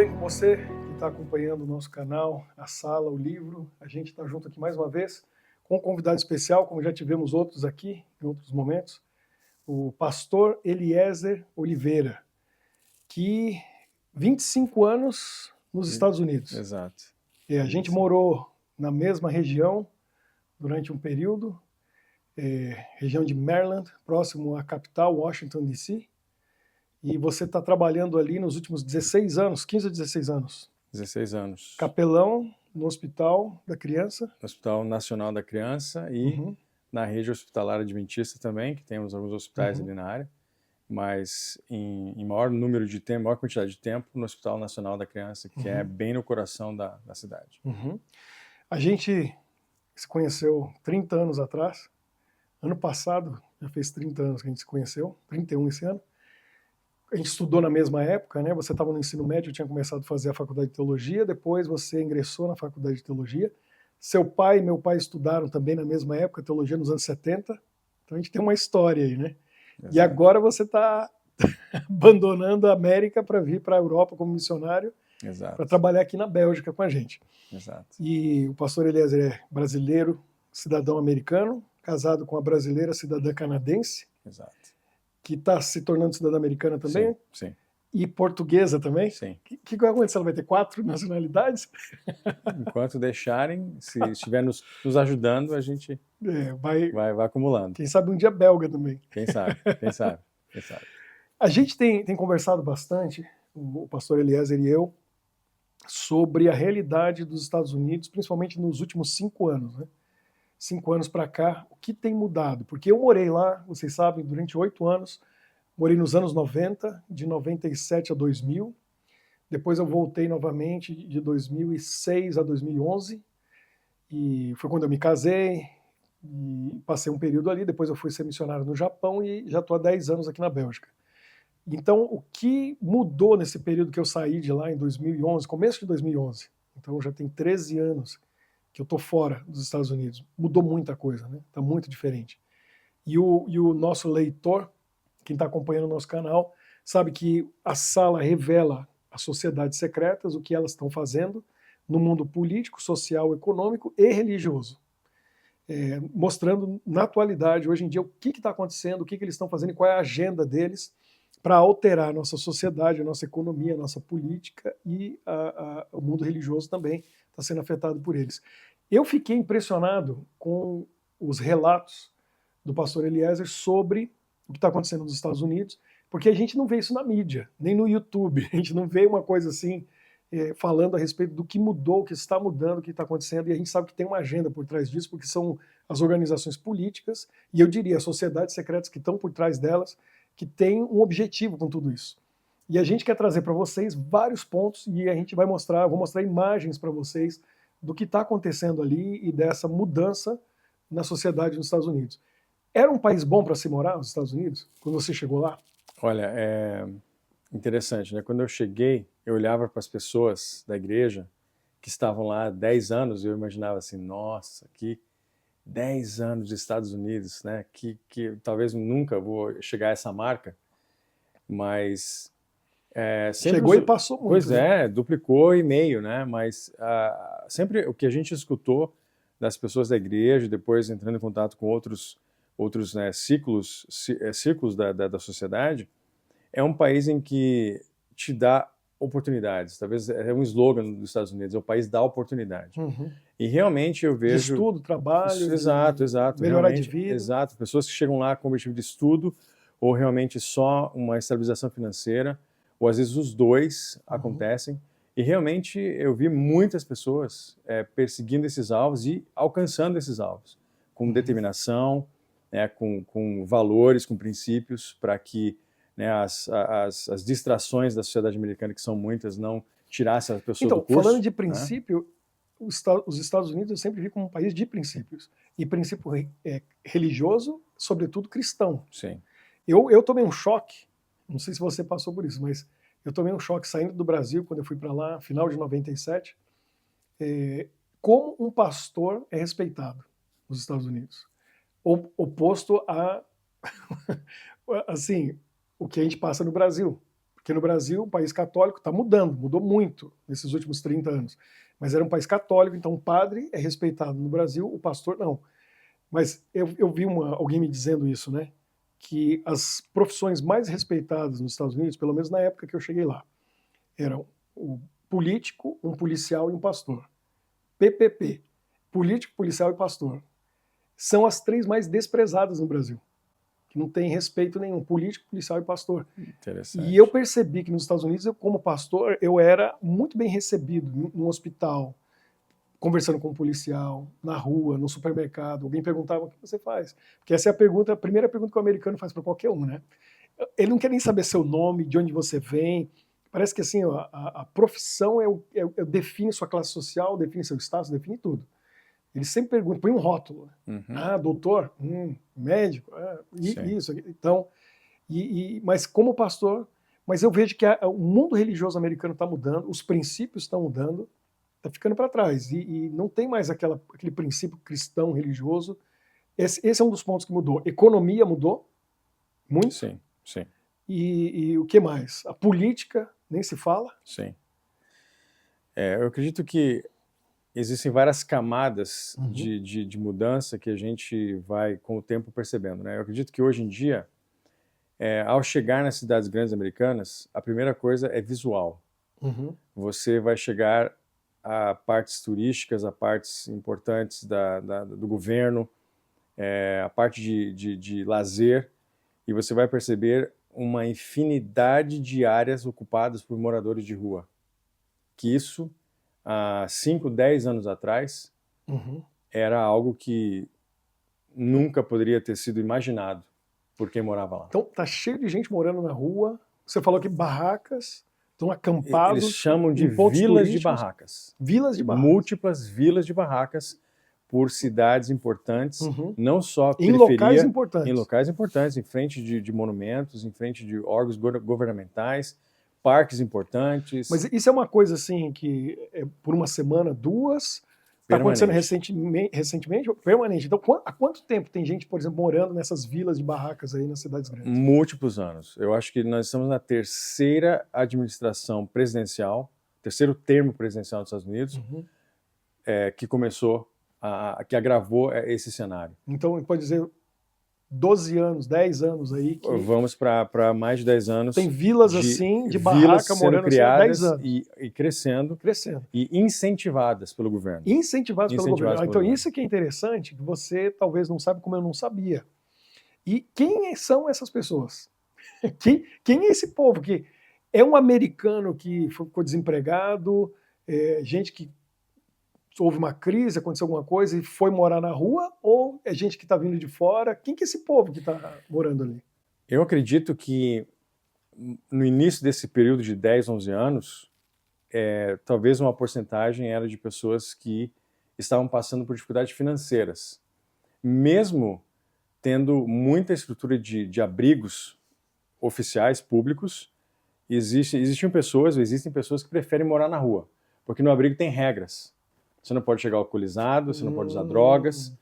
bem com você que está acompanhando o nosso canal, a sala, o livro? A gente está junto aqui mais uma vez com um convidado especial, como já tivemos outros aqui em outros momentos, o pastor Eliezer Oliveira, que 25 anos nos Estados Unidos. Exato. A gente morou na mesma região durante um período, região de Maryland, próximo à capital, Washington, D.C., e você está trabalhando ali nos últimos 16 anos, 15 a 16 anos. 16 anos. Capelão no Hospital da Criança. Hospital Nacional da Criança e na rede hospitalar adventista também, que temos alguns hospitais ali na área, mas em maior número de tempo, maior quantidade de tempo, no Hospital Nacional da Criança, que é bem no coração da cidade. A gente se conheceu 30 anos atrás. Ano passado, já fez 30 anos que a gente se conheceu, 31 esse ano. A gente estudou na mesma época, né? Você estava no ensino médio, eu tinha começado a fazer a faculdade de teologia, depois você ingressou na faculdade de teologia. Seu pai e meu pai estudaram também na mesma época, teologia nos anos 70. Então a gente tem uma história aí, né? Exato. E agora você está abandonando a América para vir para a Europa como missionário, para trabalhar aqui na Bélgica com a gente. Exato. E o pastor Eliezer é brasileiro, cidadão americano, casado com uma brasileira cidadã canadense. Exato. Que está se tornando cidadã americana também. Sim. E portuguesa também. Sim. O que vai acontecer? Ela vai ter 4 nacionalidades? Enquanto deixarem, se estiver nos ajudando, a gente vai acumulando. Quem sabe um dia belga também. Quem sabe. A gente tem conversado bastante, o pastor Eliezer e eu, sobre a realidade dos Estados Unidos, principalmente nos últimos 5 anos, né? 5 anos para cá, o que tem mudado? Porque eu morei lá, vocês sabem, durante 8 anos, morei nos anos 90, de 97 a 2000, depois eu voltei novamente de 2006 a 2011, e foi quando eu me casei, e passei um período ali, depois eu fui ser missionário no Japão e já estou há 10 anos aqui na Bélgica. Então, o que mudou nesse período que eu saí de lá em 2011, começo de 2011, então já tem 13 anos, que eu estou fora dos Estados Unidos, mudou muita coisa, né? Está muito diferente. E o nosso leitor, quem está acompanhando o nosso canal, sabe que a sala revela as sociedades secretas, o que elas estão fazendo no mundo político, social, econômico e religioso. Mostrando na atualidade, hoje em dia, o que está acontecendo, o que eles estão fazendo e qual é a agenda deles para alterar a nossa sociedade, a nossa economia, a nossa política e o mundo religioso também está sendo afetado por eles. Eu fiquei impressionado com os relatos do pastor Eliezer sobre o que está acontecendo nos Estados Unidos, porque a gente não vê isso na mídia, nem no YouTube, a gente não vê uma coisa assim falando a respeito do que mudou, o que está mudando, o que está acontecendo, e a gente sabe que tem uma agenda por trás disso, porque são as organizações políticas, e eu diria as sociedades secretas que estão por trás delas, que têm um objetivo com tudo isso. E a gente quer trazer para vocês vários pontos, e a gente vai mostrar, vou mostrar imagens para vocês do que está acontecendo ali e dessa mudança na sociedade nos Estados Unidos. Era um país bom para se morar nos Estados Unidos, quando você chegou lá? Olha, é interessante, né? Quando eu cheguei, eu olhava para as pessoas da igreja que estavam lá há 10 anos e eu imaginava assim, nossa, que 10 anos dos Estados Unidos, né? Que talvez nunca vou chegar a essa marca, mas... Chegou e passou muito. Pois duplicou e meio, né? Mas sempre o que a gente escutou das pessoas da igreja, depois entrando em contato com outros né, círculos da sociedade, é um país em que te dá oportunidades. Talvez é um slogan dos Estados Unidos, é o país da oportunidade. E realmente eu vejo... De estudo, trabalho, exato. Melhorar de vida. Exato, pessoas que chegam lá com o objetivo de estudo ou realmente só uma estabilização financeira, ou às vezes os dois acontecem, e realmente eu vi muitas pessoas perseguindo esses alvos e alcançando esses alvos, com determinação, né, com valores, com princípios, para que né, as distrações da sociedade americana, que são muitas, não tirassem a pessoa do curso. Então, falando de princípio, né? Os Estados Unidos eu sempre vi como um país de princípios, e princípio religioso, sobretudo cristão. Sim. Eu tomei um choque, não sei se você passou por isso, mas eu tomei um choque saindo do Brasil, quando eu fui para lá, final de 97, como um pastor é respeitado nos Estados Unidos. Oposto a, assim, o que a gente passa no Brasil. Porque no Brasil, o país católico está mudando, mudou muito nesses últimos 30 anos. Mas era um país católico, então o padre é respeitado. No Brasil, o pastor não. Mas eu vi alguém me dizendo isso, né? Que as profissões mais respeitadas nos Estados Unidos, pelo menos na época que eu cheguei lá, eram o político, um policial e um pastor. PPP, político, policial e pastor. São as 3 mais desprezadas no Brasil, que não tem respeito nenhum, político, policial e pastor. Interessante. E eu percebi que nos Estados Unidos, eu, como pastor, eu era muito bem recebido no hospital, conversando com um policial, na rua, no supermercado. Alguém perguntava: o que você faz? Porque essa é a primeira pergunta que o americano faz para qualquer um, né? Ele não quer nem saber seu nome, de onde você vem. Parece que assim, a profissão define sua classe social, define seu status, define tudo. Ele sempre pergunta, põe um rótulo. Uhum. Ah, doutor? Médico? Isso. Então, mas como pastor, mas eu vejo que o mundo religioso americano está mudando, os princípios estão mudando, está ficando para trás. E não tem mais aquele princípio cristão religioso. Esse é um dos pontos que mudou. Economia mudou muito. Sim, sim. E o que mais? A política, nem se fala. Sim. Eu acredito que existem várias camadas de mudança que a gente vai, com o tempo, percebendo, né? Eu acredito que hoje em dia, ao chegar nas cidades grandes americanas, a primeira coisa é visual. Você vai chegar a partes turísticas, a partes importantes do governo, a parte de lazer, e você vai perceber uma infinidade de áreas ocupadas por moradores de rua. Que isso, há 5, 10 anos atrás, era algo que nunca poderia ter sido imaginado por quem morava lá. Então, tá cheio de gente morando na rua. Você falou que barracas, estão acampados. Eles chamam de vilas de barracas. Vilas de barracas. Múltiplas vilas de barracas por cidades importantes, não só em locais importantes. Em locais importantes, em frente de monumentos, em frente de órgãos governamentais, parques importantes. Mas isso é uma coisa assim que é por uma semana, 2, está acontecendo recentemente ou permanente? Então, há quanto tempo tem gente, por exemplo, morando nessas vilas de barracas aí nas cidades grandes? Múltiplos anos. Eu acho que nós estamos na terceira administração presidencial, terceiro termo presidencial dos Estados Unidos, que começou, que agravou esse cenário. Então, pode dizer 12 anos, 10 anos aí. Vamos para mais de 10 anos. Tem vilas assim, de barraca morando criadas assim há 10 anos. E crescendo. Crescendo. E incentivadas pelo governo. Incentivadas pelo governo. Então, isso que é interessante, que você talvez não sabe, como eu não sabia. E quem são essas pessoas? Quem é esse povo? Que é um americano que ficou desempregado, gente que houve uma crise, aconteceu alguma coisa e foi morar na rua, ou é gente que está vindo de fora? Quem que é esse povo que está morando ali? Eu acredito que no início desse período de 10, 11 anos, talvez uma porcentagem era de pessoas que estavam passando por dificuldades financeiras. Mesmo tendo muita estrutura de abrigos oficiais, públicos, existem pessoas que preferem morar na rua, porque no abrigo tem regras. Você não pode chegar alcoolizado, você não pode usar drogas,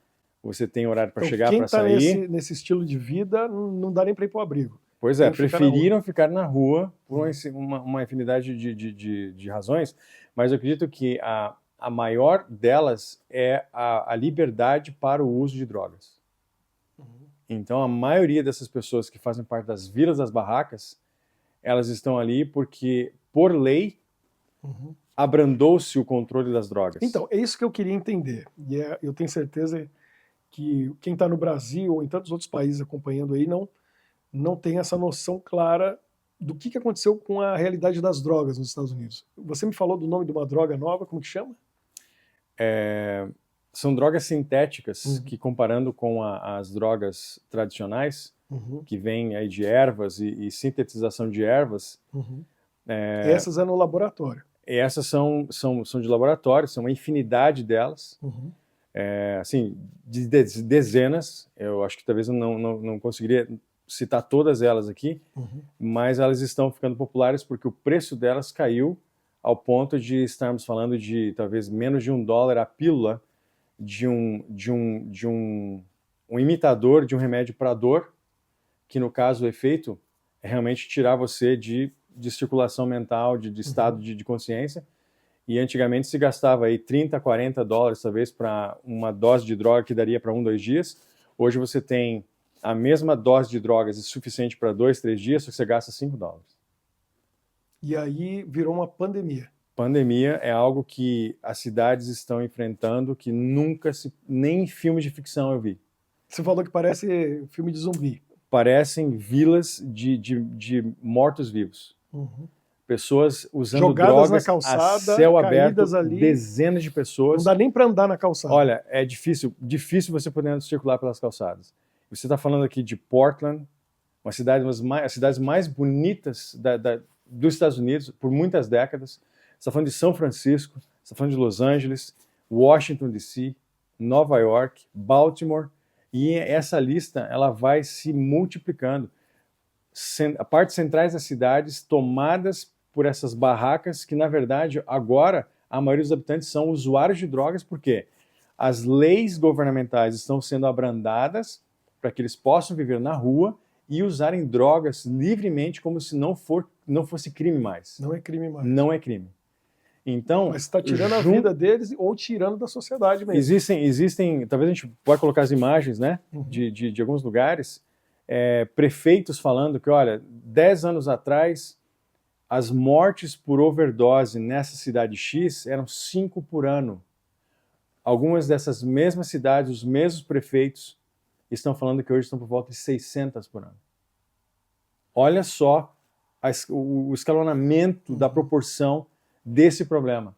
você tem horário para chegar, para sair. Quem está nesse estilo de vida não dá nem para ir para o abrigo. Pois é, preferiram ficar na rua por uma infinidade de razões, mas eu acredito que a maior delas é a liberdade para o uso de drogas. Então, a maioria dessas pessoas que fazem parte das vilas das barracas, elas estão ali porque, por lei, abrandou-se o controle das drogas. Então, é isso que eu queria entender. E eu tenho certeza que quem está no Brasil ou em tantos outros países acompanhando aí não tem essa noção clara do que aconteceu com a realidade das drogas nos Estados Unidos. Você me falou do nome de uma droga nova, como que chama? São drogas sintéticas que, comparando com as drogas tradicionais, que vêm aí de ervas e sintetização de ervas... Essas é no laboratório. Essas são de laboratório, são uma infinidade delas, assim, de dezenas. Eu acho que talvez eu não conseguiria citar todas elas aqui, mas elas estão ficando populares porque o preço delas caiu ao ponto de estarmos falando de talvez menos de $1 a pílula de um imitador de um remédio para dor, que no caso o efeito é realmente tirar você de de circulação mental, de estado de consciência. E antigamente se gastava aí 30, 40 dólares, talvez, para uma dose de droga que daria para 1, 2 dias. Hoje você tem a mesma dose de drogas suficiente para 2, 3 dias, só que você gasta 5 dólares. E aí virou uma pandemia. Pandemia é algo que as cidades estão enfrentando que nunca nem em filmes de ficção eu vi. Você falou que parece filme de zumbi. Parecem vilas de mortos-vivos. Pessoas usando jogadas drogas na calçada, a céu aberto, ali. Dezenas de pessoas. Não dá nem para andar na calçada. Olha, é difícil você poder circular pelas calçadas. Você está falando aqui de Portland, uma cidade, as cidades mais bonitas dos Estados Unidos por muitas décadas. Você está falando de São Francisco, você está falando de Los Angeles, Washington D.C., Nova York, Baltimore, e essa lista ela vai se multiplicando. Partes centrais das cidades tomadas por essas barracas que, na verdade, agora a maioria dos habitantes são usuários de drogas, porque as leis governamentais estão sendo abrandadas para que eles possam viver na rua e usarem drogas livremente como se não fosse crime mais. Não é crime mais. Não é crime. Então, mas está tirando a vida deles ou tirando da sociedade mesmo. Existem, talvez a gente pode colocar as imagens, né, de alguns lugares, prefeitos falando que, olha, 10 anos atrás, as mortes por overdose nessa cidade X eram 5 por ano. Algumas dessas mesmas cidades, os mesmos prefeitos, estão falando que hoje estão por volta de 600 por ano. Olha só o escalonamento da proporção desse problema.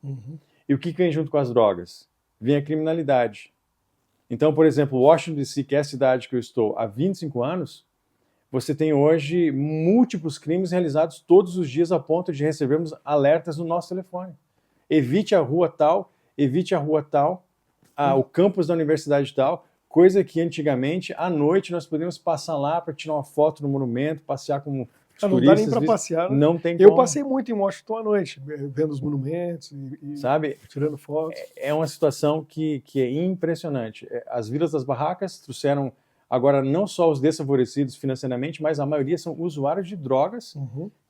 E o que vem junto com as drogas? Vem a criminalidade. Então, por exemplo, Washington D.C., que é a cidade que eu estou há 25 anos, você tem hoje múltiplos crimes realizados todos os dias a ponto de recebermos alertas no nosso telefone. Evite a rua tal, o campus da universidade tal, coisa que antigamente, à noite, nós podíamos passar lá para tirar uma foto no monumento, passear como não dá nem para passear. Né? Não tem Eu como. passei muito em Washington à noite, vendo os monumentos e sabe? Tirando fotos. É uma situação que é impressionante. As vilas das barracas trouxeram agora não só os desfavorecidos financeiramente, mas a maioria são usuários de drogas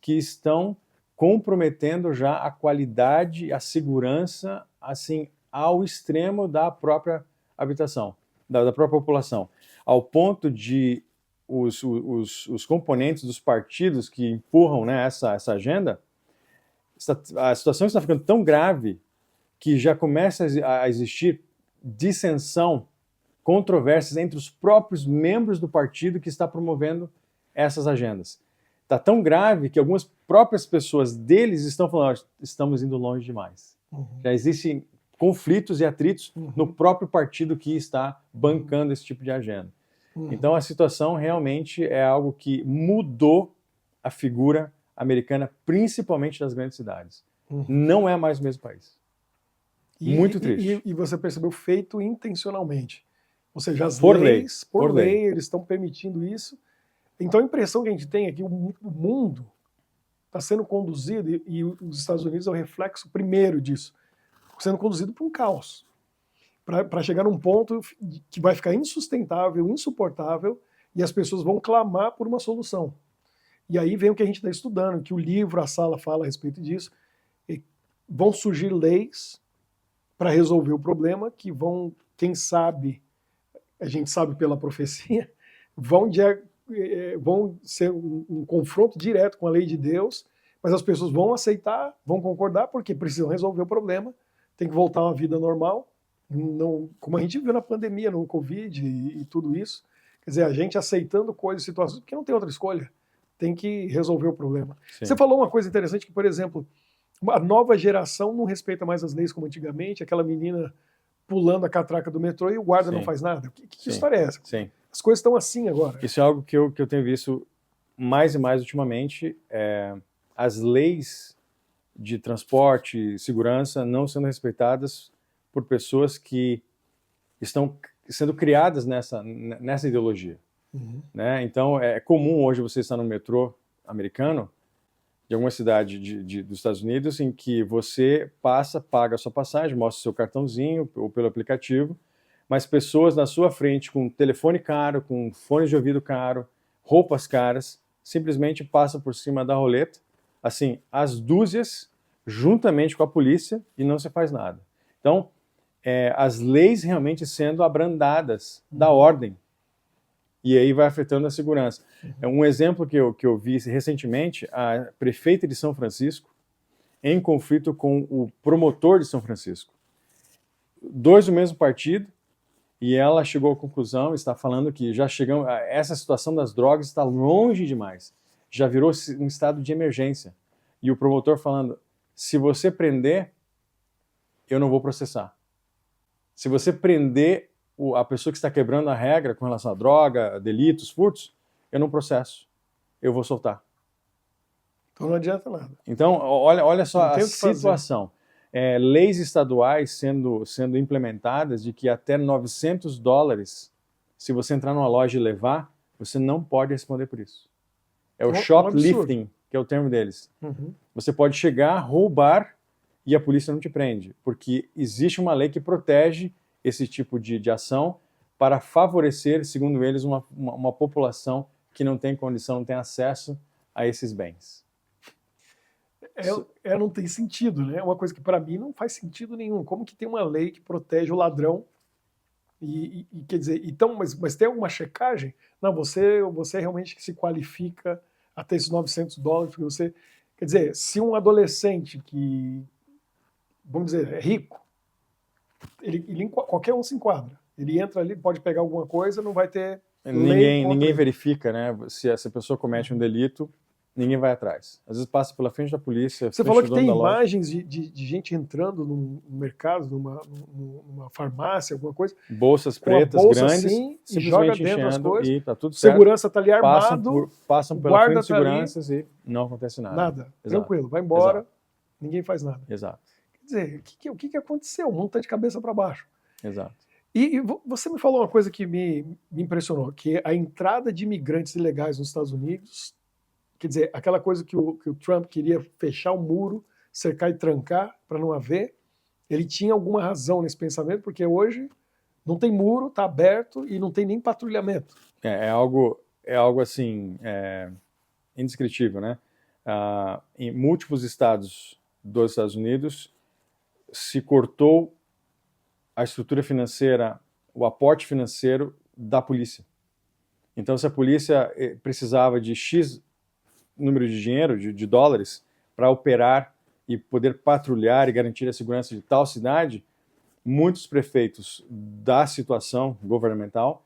que estão comprometendo já a qualidade, a segurança, assim, ao extremo da própria habitação, da própria população, ao ponto de os componentes dos partidos que empurram, né, essa agenda, a situação está ficando tão grave que já começa a existir dissensão, controvérsias entre os próprios membros do partido que está promovendo essas agendas. Está tão grave que algumas próprias pessoas deles estão falando, estamos indo longe demais. Já existem conflitos e atritos no próprio partido que está bancando esse tipo de agenda. Então a situação realmente é algo que mudou a figura americana, principalmente das grandes cidades. Não é mais o mesmo país. Muito triste. E você percebeu, feito intencionalmente. Ou seja, as por leis, lei. por lei, eles estão permitindo isso. Então a impressão que a gente tem é que o mundo está sendo conduzido, e os Estados Unidos é o reflexo primeiro disso, sendo conduzido para um caos. Para chegar num ponto que vai ficar insustentável, insuportável, e as pessoas vão clamar por uma solução. E aí vem o que a gente está estudando, que o livro, a sala fala a respeito disso. Vão surgir leis para resolver o problema, que vão, quem sabe, a gente sabe pela profecia, vão ser um confronto direto com a lei de Deus, mas as pessoas vão aceitar, vão concordar, porque precisam resolver o problema, tem que voltar a uma vida normal, não, como a gente viu na pandemia, no Covid e tudo isso. Quer dizer, a gente aceitando coisas, situações, porque não tem outra escolha, tem que resolver o problema. Sim. Você falou uma coisa interessante, que, por exemplo, a nova geração não respeita mais as leis como antigamente, aquela menina pulando a catraca do metrô e o guarda não faz nada. Que história é essa? Sim. As coisas estão assim agora. Isso é algo que eu tenho visto mais e mais ultimamente. As leis de transporte e segurança não sendo respeitadas por pessoas que estão sendo criadas nessa ideologia. Né? Então, é comum hoje você estar no metrô americano, de alguma cidade dos Estados Unidos, em que você passa, paga a sua passagem, mostra o seu cartãozinho ou pelo aplicativo, mas pessoas na sua frente com telefone caro, com fones de ouvido caro, roupas caras, simplesmente passam por cima da roleta, assim, às dúzias, juntamente com a polícia, e não se faz nada. Então, as leis realmente sendo abrandadas da ordem, e aí vai afetando a segurança. Um exemplo que eu vi recentemente, a prefeita de São Francisco, em conflito com o promotor de São Francisco. Dois do mesmo partido, e ela chegou à conclusão, está falando que já chegamos, essa situação das drogas está longe demais, já virou um estado de emergência. E o promotor falando, se você prender, eu não vou processar. Se você prender a pessoa que está quebrando a regra com relação à droga, delitos, furtos, eu não processo, eu vou soltar. Então não adianta nada. Então, olha só a situação. Leis estaduais sendo implementadas de que até $900, se você entrar numa loja e levar, você não pode responder por isso. É o shoplifting, que é o termo deles. Você pode chegar, roubar e a polícia não te prende, porque existe uma lei que protege esse tipo de ação para favorecer, segundo eles, uma população que não tem condição, não tem acesso a esses bens. Não tem sentido, né? É uma coisa que para mim não faz sentido nenhum. Como que tem uma lei que protege o ladrão? E quer dizer, então, mas tem alguma checagem? Não, você realmente se qualifica a ter esses $900, porque você... Quer dizer, se um adolescente que, vamos dizer, é rico, qualquer um se enquadra. Ele entra ali, pode pegar alguma coisa, não vai ter... Ninguém verifica, né? Se essa pessoa comete um delito, ninguém vai atrás. Às vezes passa pela frente da polícia. Você falou que tem imagens de gente entrando num mercado, numa farmácia, alguma coisa. Bolsas pretas bolsa grandes, assim, simplesmente joga dentro as enchendo coisas. E tá tudo certo. Segurança está ali armado. Passam pela frente de seguranças e não acontece nada. Nada. Tranquilo, vai embora, Exato. Ninguém faz nada. Exato. Quer dizer, o que aconteceu? O mundo está de cabeça para baixo. Exato. E você me falou uma coisa que me impressionou, que a entrada de imigrantes ilegais nos Estados Unidos, quer dizer, aquela coisa que o Trump queria fechar o muro, cercar e trancar para não haver, ele tinha alguma razão nesse pensamento, porque hoje não tem muro, está aberto e não tem nem patrulhamento. É algo assim, indescritível, né? Em múltiplos estados dos Estados Unidos se cortou a estrutura financeira, o aporte financeiro da polícia. Então, se a polícia precisava de X número de dinheiro, de dólares, para operar e poder patrulhar e garantir a segurança de tal cidade, muitos prefeitos da situação governamental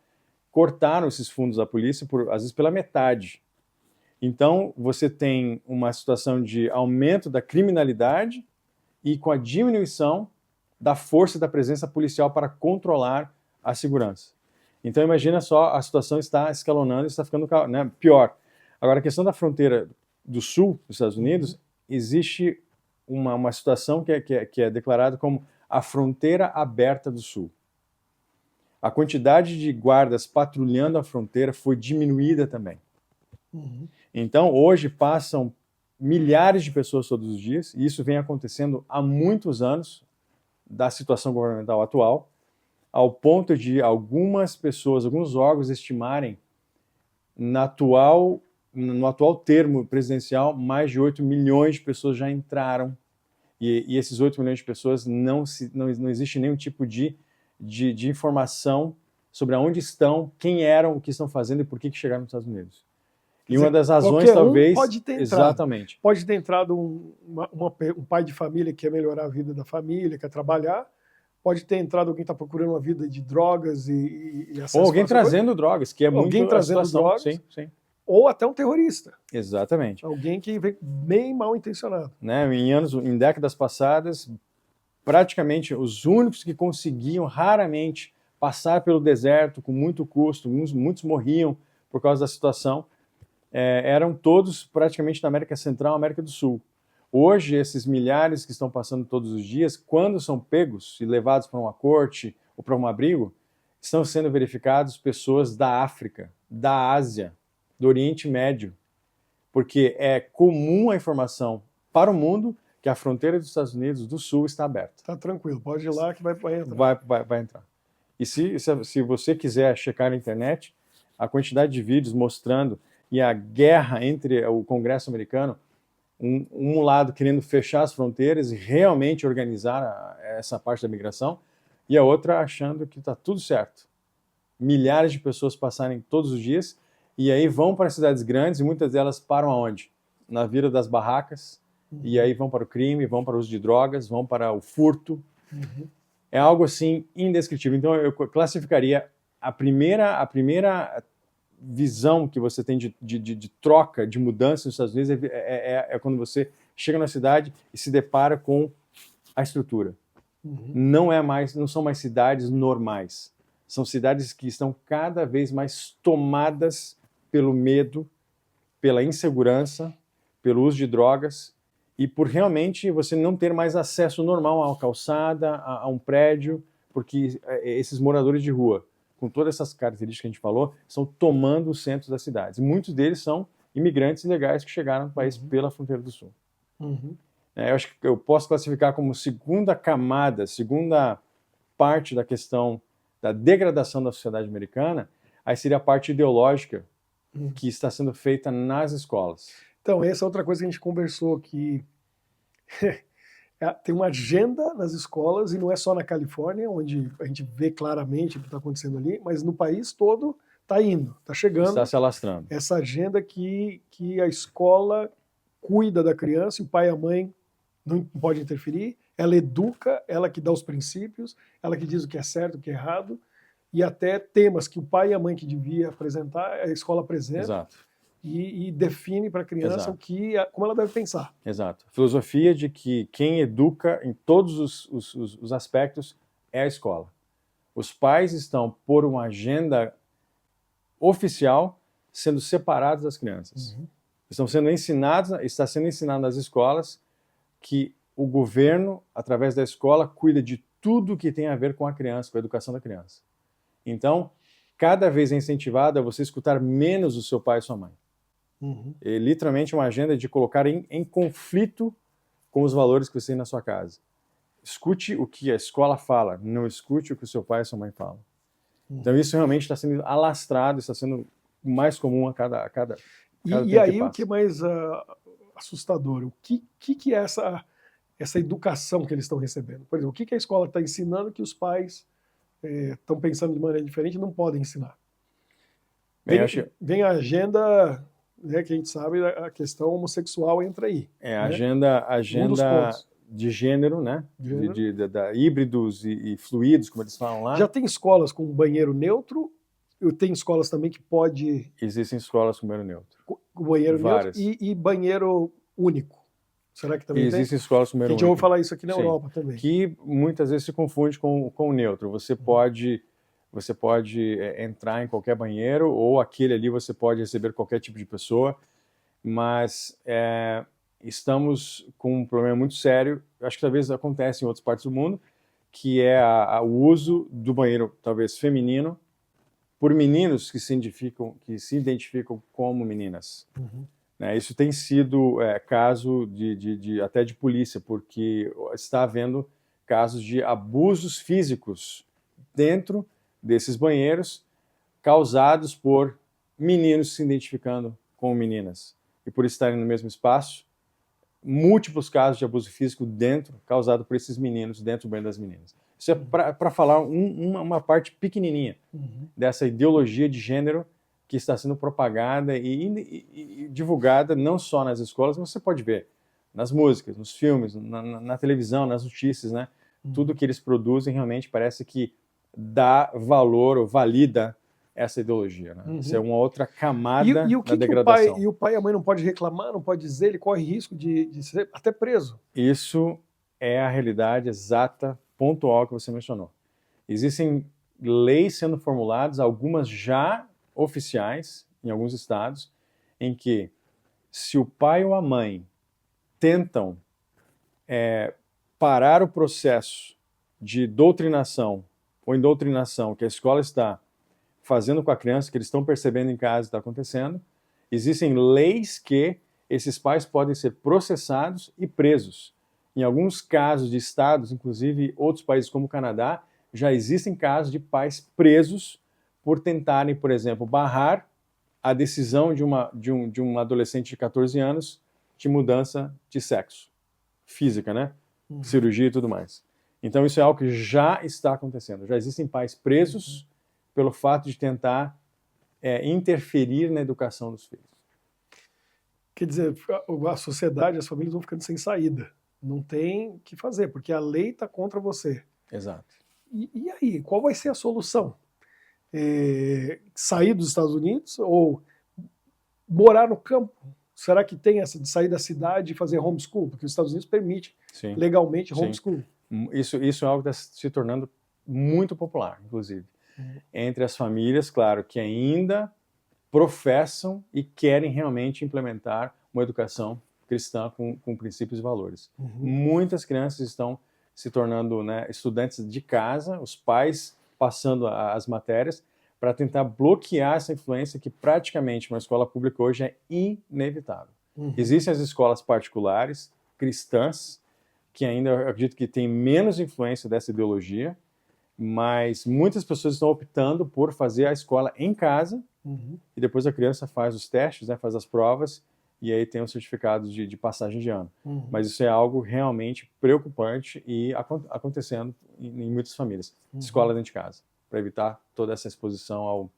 cortaram esses fundos da polícia, às vezes pela metade. Então, você tem uma situação de aumento da criminalidade e com a diminuição da força da presença policial para controlar a segurança. Então, imagina só, a situação está escalonando, está ficando, né, pior. Agora, a questão da fronteira do sul dos Estados Unidos, existe uma situação que é declarada como a fronteira aberta do sul. A quantidade de guardas patrulhando a fronteira foi diminuída também. Então, hoje passam milhares de pessoas todos os dias, e isso vem acontecendo há muitos anos da situação governamental atual, ao ponto de algumas pessoas, alguns órgãos estimarem no atual termo presidencial, mais de 8 milhões de pessoas já entraram, e esses 8 milhões de pessoas não existe nenhum tipo de informação sobre aonde estão, quem eram, o que estão fazendo e por que chegaram nos Estados Unidos. E uma das razões, talvez... pode ter exatamente. Pode ter entrado um pai de família que quer melhorar a vida da família, quer trabalhar. Pode ter entrado alguém que está procurando uma vida de drogas e acesso. Ou alguém trazendo drogas, que é muito... Alguém trazendo drogas. Sim. Ou até um terrorista. Exatamente. Alguém que vem bem mal intencionado. Né? Em décadas passadas, praticamente os únicos que conseguiam raramente passar pelo deserto com muito custo, muitos morriam por causa da situação, eram todos praticamente na América Central, América do Sul. Hoje, esses milhares que estão passando todos os dias, quando são pegos e levados para uma corte ou para um abrigo, estão sendo verificados pessoas da África, da Ásia, do Oriente Médio, porque é comum a informação para o mundo que a fronteira dos Estados Unidos do Sul está aberta. Está tranquilo, pode ir lá que vai entrar. Vai entrar. E se você quiser checar na internet, a quantidade de vídeos mostrando e a guerra entre o Congresso americano, um lado querendo fechar as fronteiras e realmente organizar essa parte da migração, e a outra achando que está tudo certo. Milhares de pessoas passarem todos os dias, e aí vão para cidades grandes, e muitas delas param aonde? Na vila das barracas, e aí vão para o crime, vão para o uso de drogas, vão para o furto. É algo assim indescritível. Então eu classificaria a primeira visão que você tem de troca, de mudança nos Estados Unidos é quando você chega na cidade e se depara com a estrutura. Não são mais cidades normais. São cidades que estão cada vez mais tomadas pelo medo, pela insegurança, pelo uso de drogas e por realmente você não ter mais acesso normal a uma calçada, a um prédio, porque esses moradores de rua, com todas essas características que a gente falou, estão tomando os centros das cidades. E muitos deles são imigrantes ilegais que chegaram no país pela fronteira do sul. Eu acho que eu posso classificar como segunda camada, segunda parte da questão da degradação da sociedade americana, aí seria a parte ideológica que está sendo feita nas escolas. Então, essa é outra coisa que a gente conversou, que tem uma agenda nas escolas, e não é só na Califórnia, onde a gente vê claramente o que está acontecendo ali, mas no país todo está indo, está chegando. Está se alastrando. Essa agenda que a escola cuida da criança, e o pai e a mãe não pode interferir, ela educa, ela que dá os princípios, ela que diz o que é certo, o que é errado, e até temas que o pai e a mãe que devia apresentar, a escola apresenta. Exato. E define para a criança como ela deve pensar. Exato. A filosofia de que quem educa em todos os aspectos é a escola. Os pais estão, por uma agenda oficial, sendo separados das crianças. Está sendo ensinado nas escolas que o governo, através da escola, cuida de tudo que tem a ver com a criança, com a educação da criança. Então, cada vez é incentivado a você escutar menos o seu pai e sua mãe. É literalmente uma agenda de colocar em conflito com os valores que você tem na sua casa. Escute o que a escola fala, não escute o que o seu pai e sua mãe falam. Então isso realmente está sendo alastrado, está sendo mais comum a cada E aí o que é mais assustador? O que é essa educação que eles estão recebendo? Por exemplo, o que a escola está ensinando que os pais estão pensando de maneira diferente e não podem ensinar? Vem a agenda, né, que a gente sabe, a questão homossexual entra aí. A agenda de gênero, né? De híbridos e fluidos, como eles falam lá. Já tem escolas com banheiro neutro? Tem escolas também que pode... Existem escolas com banheiro neutro. Com banheiro Várias. Neutro e banheiro único. Será que também tem? Existem escolas com banheiro único. A gente ouve falar isso aqui na Europa também. Que muitas vezes se confunde com o neutro. Você pode entrar em qualquer banheiro, ou aquele ali você pode receber qualquer tipo de pessoa, mas estamos com um problema muito sério, acho que talvez aconteça em outras partes do mundo, que é o uso do banheiro, talvez feminino, por meninos que se identificam como meninas. Isso tem sido caso até de polícia, porque está havendo casos de abusos físicos dentro desses banheiros, causados por meninos se identificando como meninas. E por estarem no mesmo espaço, múltiplos casos de abuso físico causado por esses meninos dentro do banheiro das meninas. Isso é para falar uma parte pequenininha dessa ideologia de gênero que está sendo propagada e divulgada não só nas escolas, mas você pode ver nas músicas, nos filmes, na televisão, nas notícias, né? Tudo que eles produzem realmente parece que dá valor ou valida essa ideologia. Né? Isso é uma outra camada da degradação. E o pai e a mãe não pode reclamar, não pode dizer, ele corre risco de ser até preso. Isso é a realidade exata, pontual que você mencionou. Existem leis sendo formuladas, algumas já oficiais em alguns estados, em que se o pai ou a mãe tentam parar o processo de doutrinação ou indoutrinação que a escola está fazendo com a criança, que eles estão percebendo em casa está acontecendo, existem leis que esses pais podem ser processados e presos. Em alguns casos de estados, inclusive outros países como o Canadá, já existem casos de pais presos por tentarem, por exemplo, barrar a decisão de um adolescente de 14 anos de mudança de sexo, física, né? Cirurgia e tudo mais. Então isso é algo que já está acontecendo. Já existem pais presos pelo fato de tentar interferir na educação dos filhos. Quer dizer, a sociedade, as famílias vão ficando sem saída. Não tem o que fazer, porque a lei está contra você. Exato. E aí, qual vai ser a solução? Sair dos Estados Unidos ou morar no campo? Será que tem essa de sair da cidade e fazer homeschool? Porque os Estados Unidos permitem legalmente homeschool. Isso é algo que está se tornando muito popular, inclusive. Entre as famílias, claro, que ainda professam e querem realmente implementar uma educação cristã com princípios e valores. Muitas crianças estão se tornando, né, estudantes de casa, os pais passando as matérias para tentar bloquear essa influência que praticamente uma escola pública hoje é inevitável. Existem as escolas particulares, cristãs, que ainda eu acredito que têm menos influência dessa ideologia, mas muitas pessoas estão optando por fazer a escola em casa e depois a criança faz os testes, né, faz as provas e aí tem os certificados de passagem de ano. Mas isso é algo realmente preocupante e acontecendo em muitas famílias. Escola dentro de casa, para evitar toda essa exposição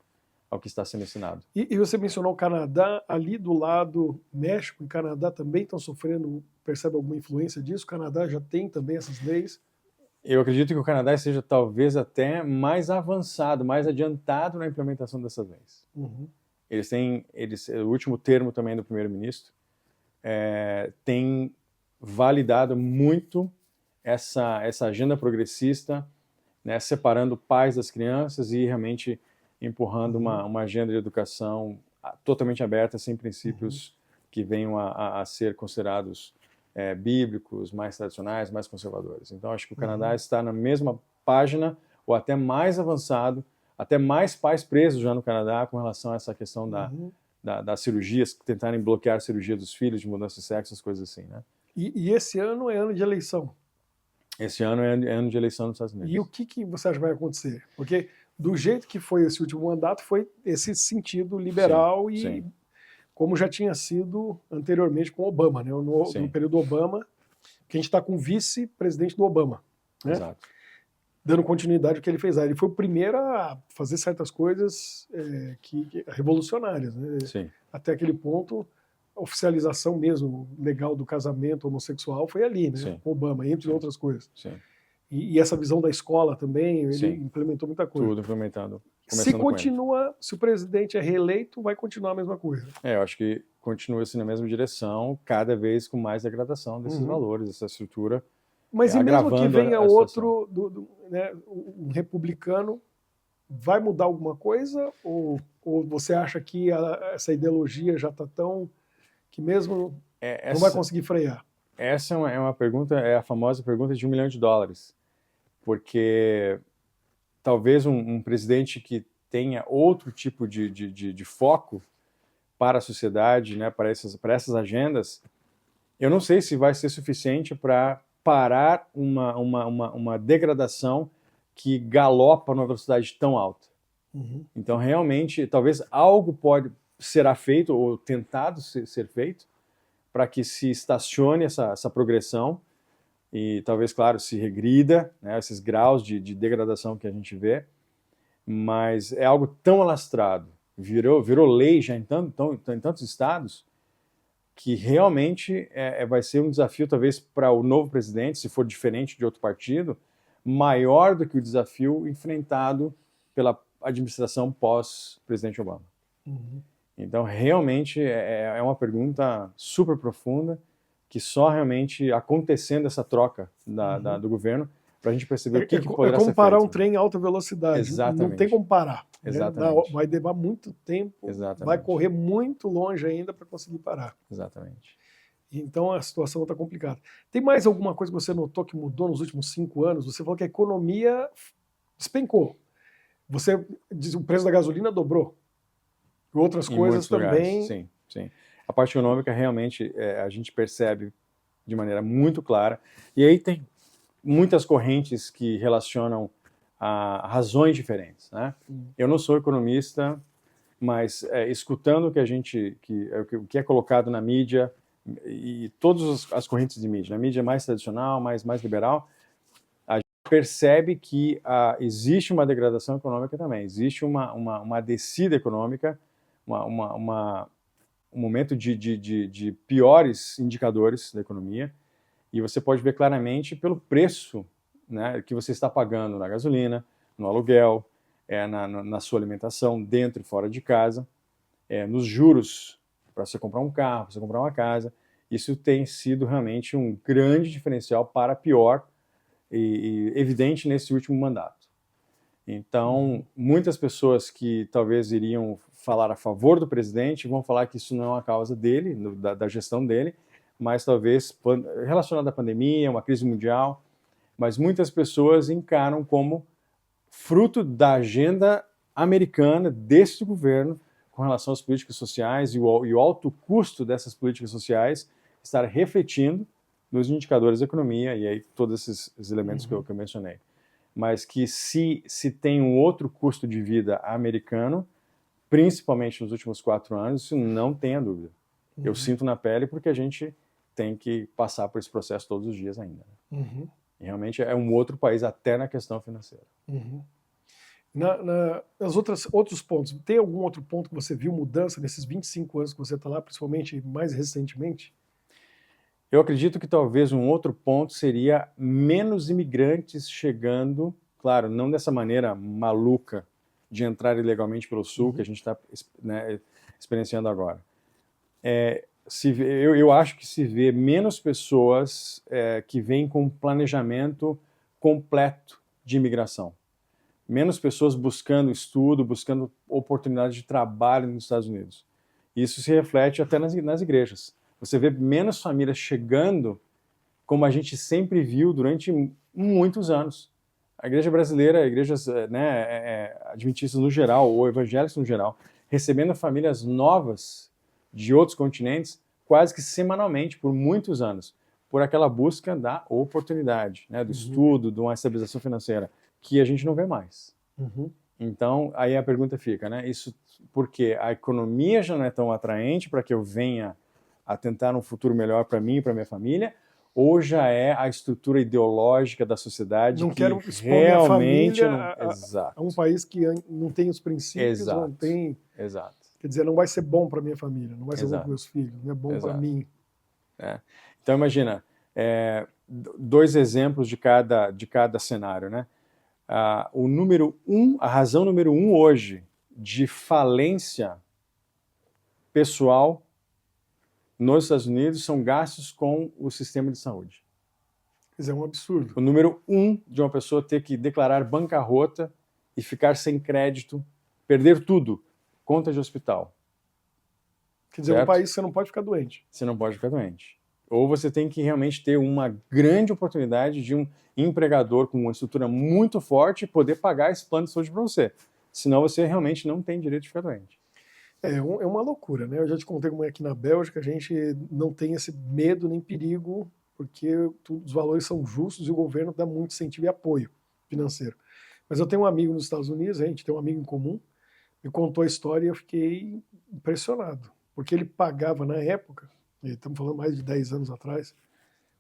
ao que está sendo ensinado. E você mencionou o Canadá, ali do lado, México e Canadá também estão sofrendo, percebe alguma influência disso? O Canadá já tem também essas leis? Eu acredito que o Canadá seja talvez até mais avançado, mais adiantado na implementação dessas leis. O último termo também do primeiro-ministro tem validado muito essa agenda progressista, né, separando pais das crianças e realmente empurrando uma agenda de educação totalmente aberta, sem princípios que venham a ser considerados bíblicos, mais tradicionais, mais conservadores. Então, acho que o Canadá está na mesma página, ou até mais avançado, até mais pais presos já no Canadá com relação a essa questão das cirurgias, tentarem bloquear a cirurgia dos filhos, de mudança de sexo, essas coisas assim, né? E esse ano é ano de eleição. Esse ano é ano de eleição nos Estados Unidos. E o que você acha que vai acontecer? Porque do jeito que foi esse último mandato, foi esse sentido liberal como já tinha sido anteriormente com Obama, né? No período Obama, que a gente está com o vice-presidente do Obama, né? Exato. Dando continuidade ao que ele fez lá. Ele foi o primeiro a fazer certas coisas revolucionárias, né? Sim. Até aquele ponto, a oficialização mesmo legal do casamento homossexual foi ali, né? Com Obama, entre outras coisas. Sim. E essa visão da escola também, ele implementou muita coisa. Tudo implementando. Se o presidente é reeleito, vai continuar a mesma coisa. Eu acho que continua-se na mesma direção, cada vez com mais degradação desses valores, dessa estrutura. Mas e mesmo que venha outro, né, um republicano, vai mudar alguma coisa? Ou você acha que essa ideologia já está tão... que mesmo não vai conseguir frear? Essa é uma pergunta, é a famosa pergunta de $1 milhão. Porque talvez um presidente que tenha outro tipo de foco para a sociedade, né, para essas agendas, eu não sei se vai ser suficiente para parar uma degradação que galopa numa velocidade tão alta. Então, realmente, talvez algo será feito ou tentado ser feito para que se estacione essa progressão e talvez, claro, se regrida, né, esses graus de degradação que a gente vê, mas é algo tão alastrado, virou lei já em tantos estados, que realmente vai ser um desafio, talvez, para o novo presidente, se for diferente de outro partido, maior do que o desafio enfrentado pela administração pós-presidente Obama. Então, realmente, é uma pergunta super profunda, que só realmente acontecendo essa troca do governo, para a gente perceber o que poderá ser feito. É como parar um trem em alta velocidade. Exatamente. Não tem como parar. Exatamente. Né? Vai levar muito tempo, Exatamente. vai correr muito longe ainda para conseguir parar. Exatamente. Então a situação está complicada. Tem mais alguma coisa que você notou que mudou nos últimos 5 anos? Você falou que a economia despencou. Você diz o preço da gasolina dobrou. Outras coisas também. Sim, sim. A parte econômica realmente a gente percebe de maneira muito clara. E aí tem muitas correntes que relacionam a razões diferentes, né? Eu não sou economista, mas escutando o que é colocado na mídia, e todas as correntes de mídia, a mídia mais tradicional, mais liberal, a gente percebe que existe uma degradação econômica também, existe uma descida econômica, um momento de piores indicadores da economia, e você pode ver claramente pelo preço, né, que você está pagando na gasolina, no aluguel, na sua alimentação, dentro e fora de casa, nos juros para você comprar um carro, para você comprar uma casa. Isso tem sido realmente um grande diferencial para pior e evidente nesse último mandato. Então, muitas pessoas que talvez iriam falar a favor do presidente vão falar que isso não é uma causa dele, da gestão dele, mas talvez relacionada à pandemia, uma crise mundial, mas muitas pessoas encaram como fruto da agenda americana deste governo com relação às políticas sociais e o alto custo dessas políticas sociais estar refletindo nos indicadores da economia e aí todos esses elementos que eu mencionei. Mas que se tem um outro custo de vida americano, principalmente nos últimos 4 anos, isso não tenha dúvida. Eu sinto na pele porque a gente tem que passar por esse processo todos os dias ainda. E realmente é um outro país até na questão financeira. Nas outros pontos, tem algum outro ponto que você viu mudança nesses 25 anos que você está lá, principalmente mais recentemente? Eu acredito que talvez um outro ponto seria menos imigrantes chegando, claro, não dessa maneira maluca de entrar ilegalmente pelo sul, que a gente está, né, experienciando agora. Eu acho que se vê menos pessoas que vêm com um planejamento completo de imigração. Menos pessoas buscando estudo, buscando oportunidades de trabalho nos Estados Unidos. Isso se reflete até nas igrejas. Você vê menos famílias chegando como a gente sempre viu durante muitos anos. A igreja brasileira, igrejas adventistas no geral, ou evangélicos no geral, recebendo famílias novas de outros continentes quase que semanalmente por muitos anos, por aquela busca da oportunidade, né, do estudo, de uma estabilização financeira, que a gente não vê mais. Então, aí a pergunta fica, né, isso porque a economia já não é tão atraente para que eu venha a tentar um futuro melhor para mim e para minha família, ou já é a estrutura ideológica da sociedade não que quero expor realmente minha família a um país que não tem os princípios, Exato. não tem... Exato. Quer dizer, não vai ser bom para minha família, não vai ser bom para meus filhos, não é bom para mim. Então imagina, 2 exemplos de cada cenário, né? A razão número 1 hoje de falência pessoal nos Estados Unidos são gastos com o sistema de saúde. Isso é um absurdo. O número 1 de uma pessoa ter que declarar bancarrota e ficar sem crédito, perder tudo, conta de hospital. Quer dizer, certo? Um país que você não pode ficar doente. Você não pode ficar doente. Ou você tem que realmente ter uma grande oportunidade de um empregador com uma estrutura muito forte poder pagar esse plano de saúde para você. Senão você realmente não tem direito de ficar doente. É uma loucura, né? Eu já te contei como é aqui na Bélgica, a gente não tem esse medo nem perigo, porque os valores são justos e o governo dá muito incentivo e apoio financeiro. Mas eu tenho um amigo nos Estados Unidos, a gente tem um amigo em comum, me contou a história e eu fiquei impressionado, porque ele pagava na época, estamos falando mais de 10 anos atrás,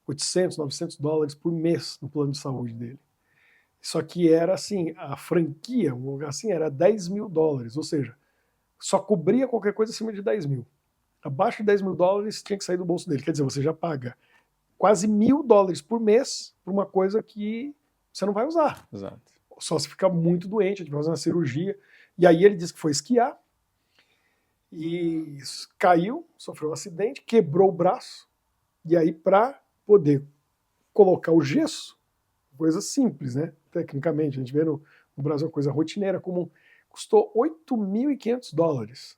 800, 900 dólares por mês no plano de saúde dele. Só que era assim, a franquia, um lugar assim, era 10 mil dólares, ou seja, só cobria qualquer coisa acima de 10 mil. Abaixo de 10 mil dólares tinha que sair do bolso dele. Quer dizer, você já paga quase 1.000 dólares por mês por uma coisa que você não vai usar. Exato. Só se ficar muito doente, a gente vai fazer uma cirurgia. E aí ele disse que foi esquiar e caiu, sofreu um acidente, quebrou o braço. E aí, para poder colocar o gesso, coisa simples, né? Tecnicamente, a gente vê no Brasil uma coisa rotineira, comum, custou 8.500 dólares.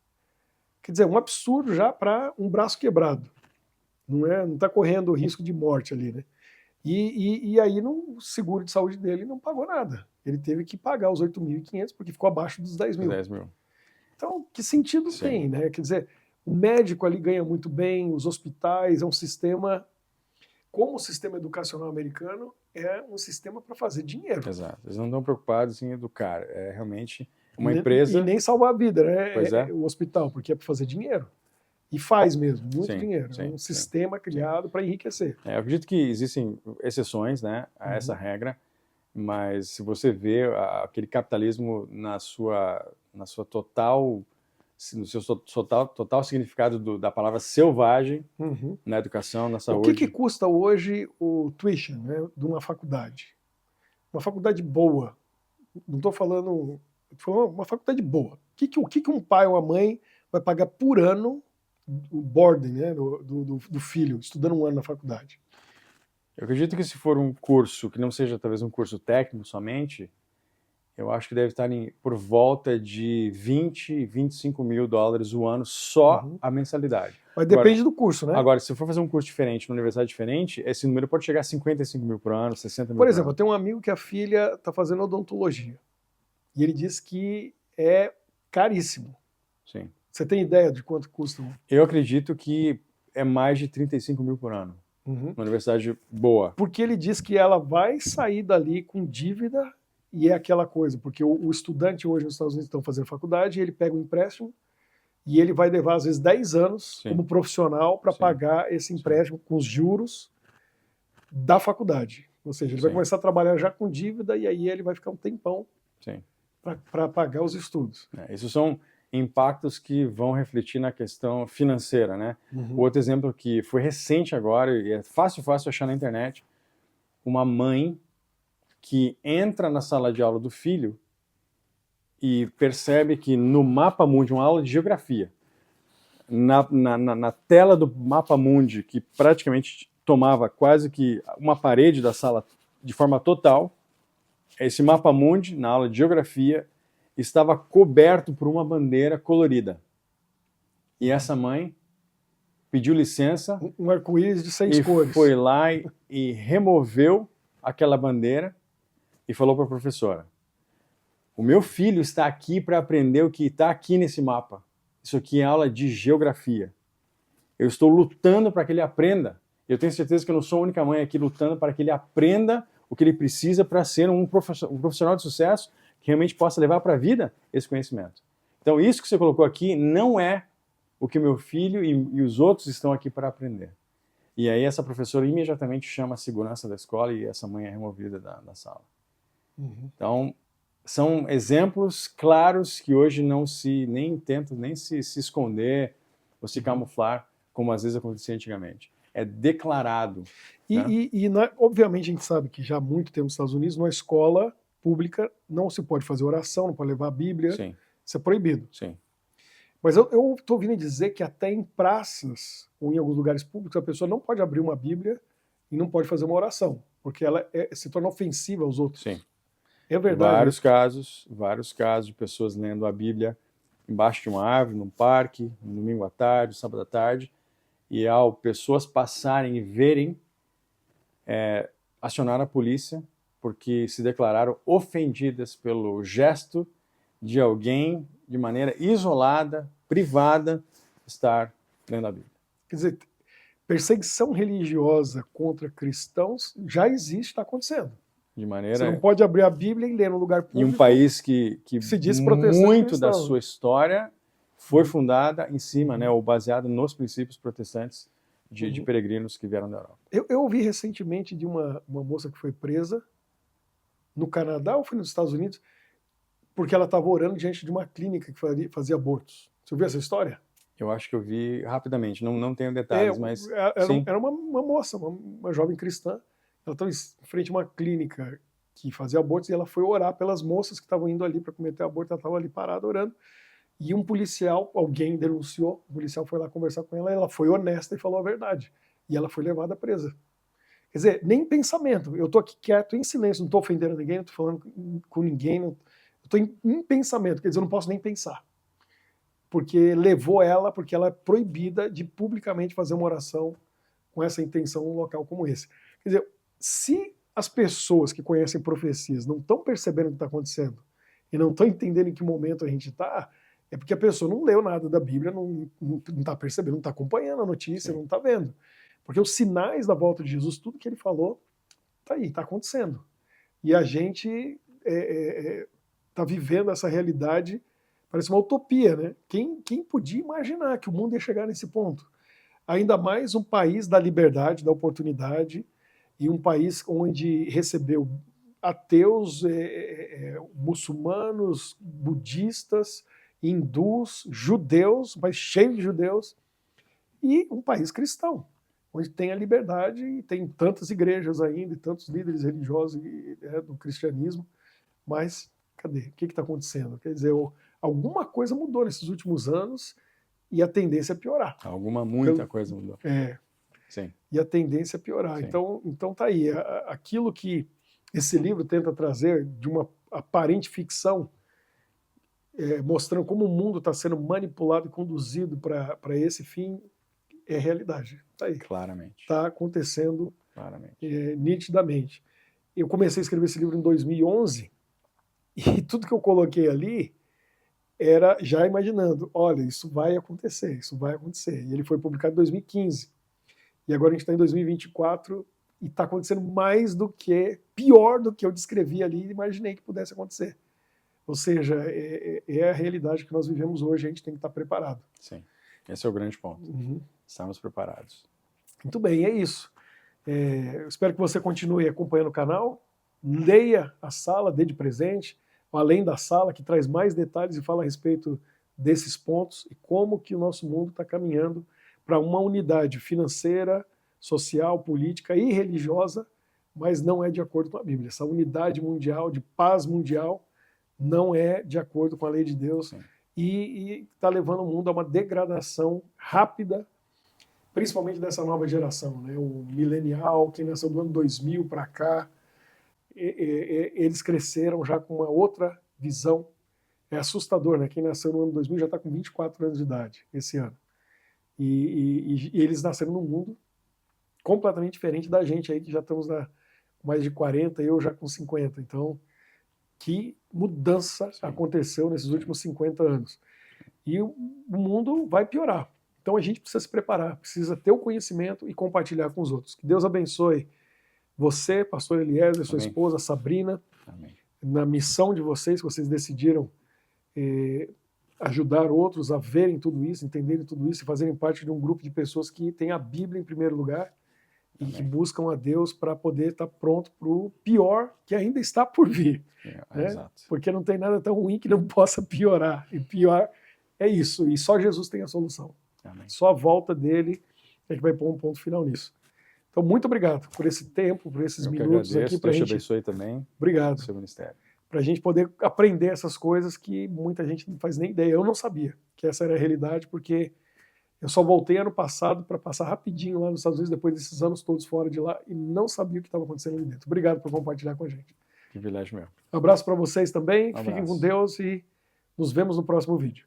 Quer dizer, um absurdo já para um braço quebrado. Não está correndo o risco de morte ali, né? E aí o seguro de saúde dele não pagou nada. Ele teve que pagar os 8.500 porque ficou abaixo dos 10 mil. 10 mil. Então, que sentido Sim. tem, né? Quer dizer, o médico ali ganha muito bem, os hospitais, é um sistema... Como o sistema educacional americano é um sistema para fazer dinheiro. Exato. Eles não estão preocupados em educar. É realmente uma empresa... E nem salvar a vida, né? Pois é. O hospital, porque é para fazer dinheiro. E faz mesmo, muito Sim, dinheiro. sim, É um sim, sistema criado para enriquecer. Eu acredito que existem exceções, né, a essa regra, mas se você vê aquele capitalismo na sua total, no seu total significado da palavra selvagem, na educação, na O que saúde. custa hoje o tuition, né, de uma faculdade? Uma faculdade boa. Não estou falando. Tô falando uma faculdade boa. O que um pai ou uma mãe vai pagar por ano o boarding, né, do filho, estudando um ano na faculdade? Eu acredito que se for um curso que não seja talvez um curso técnico somente, eu acho que deve estar por volta de 20, 25 mil dólares o ano só a mensalidade. Mas depende do curso, né? Agora, se for fazer um curso diferente, numa universidade diferente, esse número pode chegar a 55 mil por ano, 60 mil Por por exemplo, eu ano. tenho um amigo que a filha está fazendo odontologia. E ele diz que é caríssimo. Sim. Você tem ideia de quanto custa? Eu acredito que é mais de 35 mil por ano. Uma universidade boa. Porque ele diz que ela vai sair dali com dívida e é aquela coisa, porque o estudante hoje nos Estados Unidos estão fazendo faculdade, ele pega um empréstimo e ele vai levar às vezes 10 anos como profissional para pagar esse empréstimo com os juros da faculdade. Ou seja, ele vai começar a trabalhar já com dívida e aí ele vai ficar um tempão para pagar os estudos. Esses são impactos que vão refletir na questão financeira, né? Outro exemplo que foi recente agora, e é fácil achar na internet, uma mãe que entra na sala de aula do filho e percebe que no mapa mundi, uma aula de geografia, na tela do mapa mundi, que praticamente tomava quase que uma parede da sala de forma total, esse mapa mundi, na aula de geografia, estava coberto por uma bandeira colorida. E essa mãe pediu licença. Um arco-íris de 6 cores. Foi lá e removeu aquela bandeira e falou para a professora: o meu filho está aqui para aprender o que está aqui nesse mapa. Isso aqui é aula de geografia. Eu estou lutando para que ele aprenda. Eu tenho certeza que eu não sou a única mãe aqui lutando para que ele aprenda o que ele precisa para ser um profissional de sucesso que realmente possa levar para a vida esse conhecimento. Então, isso que você colocou aqui não é o que meu filho e os outros estão aqui para aprender. E aí essa professora imediatamente chama a segurança da escola e essa mãe é removida da sala. Então, são exemplos claros que hoje não se nem tentam nem se esconder ou se camuflar, como às vezes acontecia antigamente. É declarado. Obviamente a gente sabe que já há muito tempo nos Estados Unidos, numa escola pública não se pode fazer oração, não pode levar a Bíblia. Sim. Isso é proibido. Sim. Mas eu estou ouvindo dizer que até em praças ou em alguns lugares públicos a pessoa não pode abrir uma Bíblia e não pode fazer uma oração, porque ela se torna ofensiva aos outros. Sim. É verdade. Vários casos de pessoas lendo a Bíblia embaixo de uma árvore, num parque, no domingo à tarde, sábado à tarde, e ao pessoas passarem e verem, acionaram a polícia porque se declararam ofendidas pelo gesto de alguém, de maneira isolada, privada, estar lendo a Bíblia. Quer dizer, perseguição religiosa contra cristãos já existe, está acontecendo. De maneira... Você não pode abrir a Bíblia e ler no lugar público. Em um país que se diz muito da sua história foi fundada em cima, né, ou baseada nos princípios protestantes de peregrinos que vieram da Europa. Eu ouvi recentemente de uma moça que foi presa no Canadá ou foi nos Estados Unidos porque ela estava orando diante de uma clínica que fazia abortos. Você ouviu essa história? Eu acho que eu vi rapidamente, não tenho detalhes, mas... Era uma moça, uma jovem cristã. Ela estava em frente a uma clínica que fazia abortos e ela foi orar pelas moças que estavam indo ali para cometer aborto. Ela estava ali parada orando. E um policial, alguém denunciou, o policial foi lá conversar com ela foi honesta e falou a verdade. E ela foi levada presa. Quer dizer, nem pensamento. Eu estou aqui quieto, em silêncio, não estou ofendendo ninguém, não estou falando com ninguém. Eu estou em pensamento, quer dizer, eu não posso nem pensar. Porque levou ela, porque ela é proibida de publicamente fazer uma oração com essa intenção num local como esse. Quer dizer, se as pessoas que conhecem profecias não estão percebendo o que está acontecendo e não estão entendendo em que momento a gente está, é porque a pessoa não leu nada da Bíblia, não está percebendo, não está acompanhando a notícia, não está vendo. Porque os sinais da volta de Jesus, tudo que ele falou, está aí, está acontecendo. E a gente está vivendo essa realidade Parece uma utopia, né? Quem podia imaginar que o mundo ia chegar nesse ponto? Ainda mais um país da liberdade, da oportunidade, e um país onde recebeu ateus, muçulmanos, budistas, hindus, judeus, mas cheio de judeus, e um país cristão, onde tem a liberdade e tem tantas igrejas ainda, e tantos líderes religiosos do cristianismo, mas cadê? O que está acontecendo? Quer dizer, alguma coisa mudou nesses últimos anos e a tendência é piorar. Muita coisa mudou. Sim. E a tendência é piorar. Sim. Então tá aí. Aquilo que esse livro tenta trazer de uma aparente ficção, mostrando como o mundo está sendo manipulado e conduzido para esse fim, é realidade. Tá aí. Claramente. Está acontecendo claramente. Nitidamente. Eu comecei a escrever esse livro em 2011 e tudo que eu coloquei ali era já imaginando, olha, isso vai acontecer. E ele foi publicado em 2015. E agora a gente está em 2024 e está acontecendo pior do que eu descrevi ali e imaginei que pudesse acontecer. Ou seja, é a realidade que nós vivemos hoje, a gente tem que estar preparado. Sim, esse é o grande ponto. Estamos preparados. Muito bem, é isso. Eu espero que você continue acompanhando o canal, leia a sala, dê de presente, Além da Sala, que traz mais detalhes e fala a respeito desses pontos e como que o nosso mundo está caminhando para uma unidade financeira, social, política e religiosa, mas não é de acordo com a Bíblia. Essa unidade mundial, de paz mundial, não é de acordo com a lei de Deus e está levando o mundo a uma degradação rápida, principalmente dessa nova geração, né? O milenial, quem nasceu do ano 2000 para cá, eles cresceram já com uma outra visão. É assustador, né? Quem nasceu no ano 2000 já está com 24 anos de idade esse ano. E eles nasceram num mundo completamente diferente da gente aí, que já estamos com mais de 40, eu já com 50. Então, que mudança aconteceu nesses últimos 50 anos. E o mundo vai piorar. Então a gente precisa se preparar, precisa ter o conhecimento e compartilhar com os outros. Que Deus abençoe você, pastor Eliezer, sua esposa Sabrina, na missão de vocês, que vocês decidiram ajudar outros a verem tudo isso, entenderem tudo isso e fazerem parte de um grupo de pessoas que tem a Bíblia em primeiro lugar e que buscam a Deus para poder estar pronto para o pior que ainda está por vir. Né? Porque não tem nada tão ruim que não possa piorar. E pior é isso. E só Jesus tem a solução. Só a volta dele é que vai pôr um ponto final nisso. Então, muito obrigado por esse tempo, por esses minutos aqui. Deus te abençoe também. Obrigado. No seu ministério. Para a gente poder aprender essas coisas que muita gente não faz nem ideia. Eu não sabia que essa era a realidade, porque eu só voltei ano passado para passar rapidinho lá nos Estados Unidos, depois desses anos todos fora de lá, e não sabia o que estava acontecendo ali dentro. Obrigado por compartilhar com a gente. Que privilégio meu. Um abraço para vocês também. Fiquem com Deus e nos vemos no próximo vídeo.